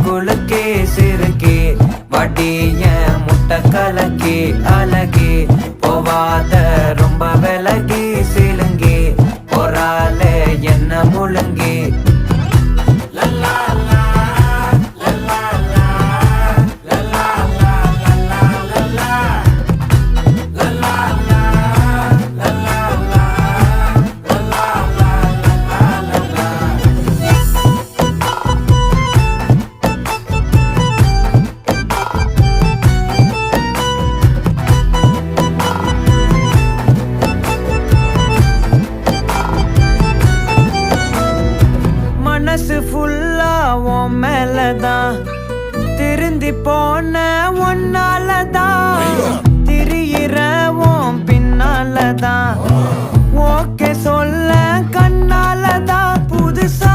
குலுக்கி சிறுக்கி வடிய முட்டை கலக்கி அழகி போவாத ரொம்ப விலகி சிலுங்கி போறாலே என்ன முழுங்கி மனசு ஃபுல்லா உன் மேலதான் திருந்தி போன ஒன்னாலதான் திரியிற உன் பின்னாலதான் ஓகே சொல்ல கண்ணாலதான் புதுசா